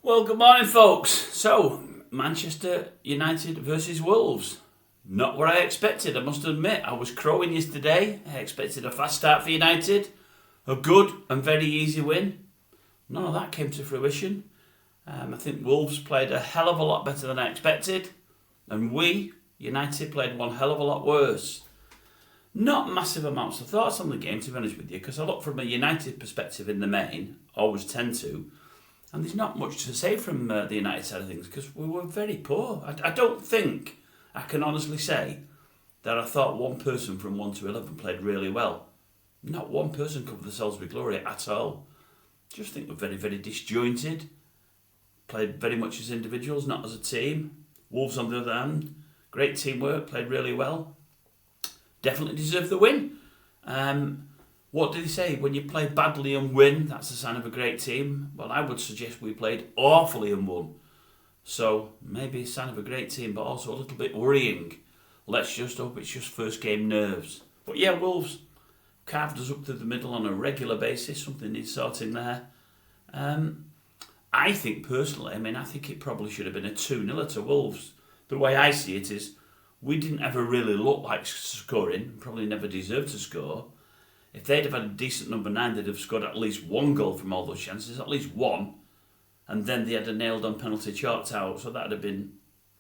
Well, good morning, folks. So, Manchester United versus Wolves. Not what I expected, I must admit. I was crowing yesterday. I expected a fast start for United, a good and very easy win. None of that came to fruition. I think Wolves played a hell of a lot better than I expected, and we, United, played one hell of a lot worse. Not massive amounts of thoughts on the game, to be honest with you, because I look from a United perspective in the main, always tend to, and there's not much to say from the United side of things because we were very poor. I don't think I can honestly say that I thought one person from 1 to 11 played really well. Not one person covered themselves with glory at all. Just think we're very, very disjointed. Played very much as individuals, not as a team. Wolves, on the other hand, great teamwork, played really well. Definitely deserved the win. What did he say? When you play badly and win, that's a sign of a great team. Well, I would suggest we played awfully and won. So maybe a sign of a great team, but also a little bit worrying. Let's just hope it's just first game nerves. But yeah, Wolves carved us up through the middle on a regular basis. Something needs sorting there. I think personally, I think it probably should have been a 2-0 to Wolves. The way I see it is, we didn't ever really look like scoring, probably never deserved to score. If they'd have had a decent number 9, they'd have scored at least one goal from all those chances, at least one. And then they had a nailed-on penalty chalked out, so that would have been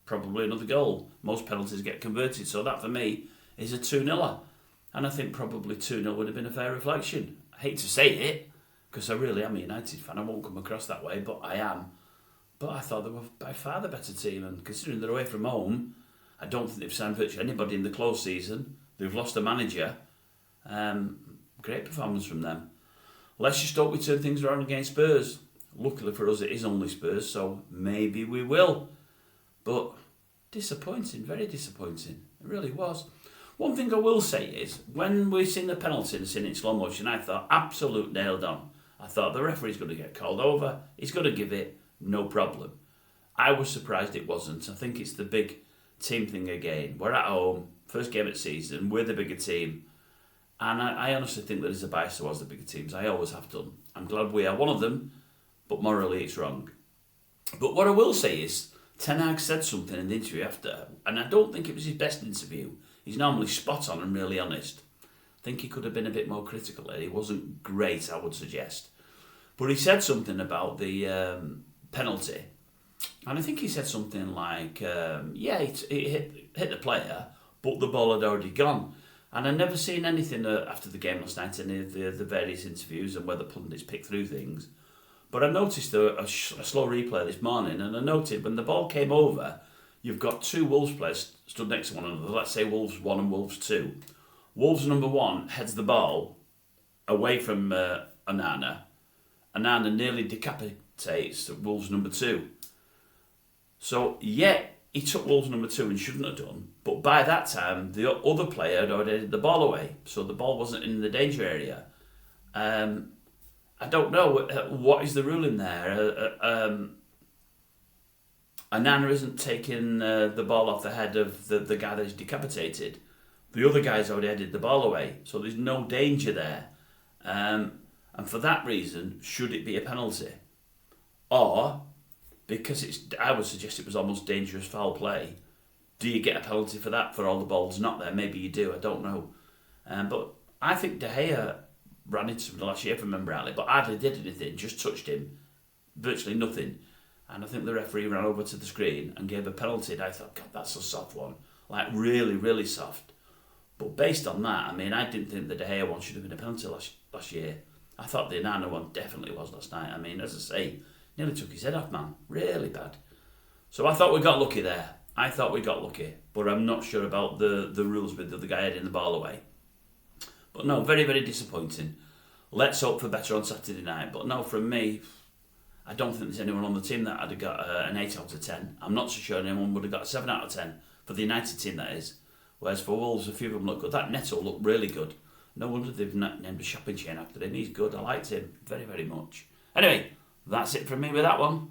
probably another goal. Most penalties get converted, so that for me is a 2-0. And I think probably 2-0 would have been a fair reflection. I hate to say it, because I really am a United fan. I won't come across that way, but I am. But I thought they were by far the better team, and considering they're away from home, I don't think they've signed virtually anybody in the close season. They've lost a manager. Great performance from them. Let's just hope we turn things around against Spurs. Luckily for us, it is only Spurs, so maybe we will. But disappointing, very disappointing. It really was. One thing I will say is, when we seen the penalty and seen it in slow motion, I thought, absolute nailed on. I thought the referee's going to get called over. He's going to give it, no problem. I was surprised it wasn't. I think it's the big team thing again. We're at home, first game of the season, we're the bigger team. And I honestly think there is a bias towards the bigger teams. I always have done. I'm glad we are one of them, but morally it's wrong. But what I will say is, Ten Hag said something in the interview after, and I don't think it was his best interview. He's normally spot on and really honest. I think he could have been a bit more critical there. He wasn't great, I would suggest. But he said something about the penalty. And I think he said something like, it hit the player, but the ball had already gone. And I've never seen anything after the game last night, any of the various interviews and where the pundits pick through things. But I noticed a slow replay this morning, and I noted when the ball came over, you've got two Wolves players stood next to one another. Let's say Wolves 1 and Wolves 2. Wolves number 1 heads the ball away from Onana. Onana nearly decapitates Wolves number 2. So, yeah, he took Wolves number 2 and shouldn't have done, but by that time the other player had already headed the ball away, so the ball wasn't in the danger area. I don't know what is the ruling there. Onana isn't taking the ball off the head of the guy that's decapitated. The other guy's already headed the ball away, so there's no danger there. And for that reason, should it be a penalty? Or, because I would suggest it was almost dangerous foul play, do you get a penalty for that, for all the balls not there? Maybe you do, I don't know. But I think De Gea ran into him last year, if I remember rightly, but hardly did anything, just touched him. Virtually nothing. And I think the referee ran over to the screen and gave a penalty, and I thought, God, that's a soft one. Like, really, really soft. But based on that, I didn't think the De Gea one should have been a penalty last year. I thought the Onana one definitely was last night. As I say, nearly took his head off, man. Really bad. So I thought we got lucky there. But I'm not sure about the rules with the other guy heading the ball away. But no, very, very disappointing. Let's hope for better on Saturday night. But no, from me, I don't think there's anyone on the team that had got an 8 out of 10. I'm not so sure anyone would have got a 7 out of 10 for the United team, that is. Whereas for Wolves, a few of them look good. That Neto looked really good. No wonder they've named a shopping chain after him. He's good. I liked him very, very much. Anyway, that's it from me with that one.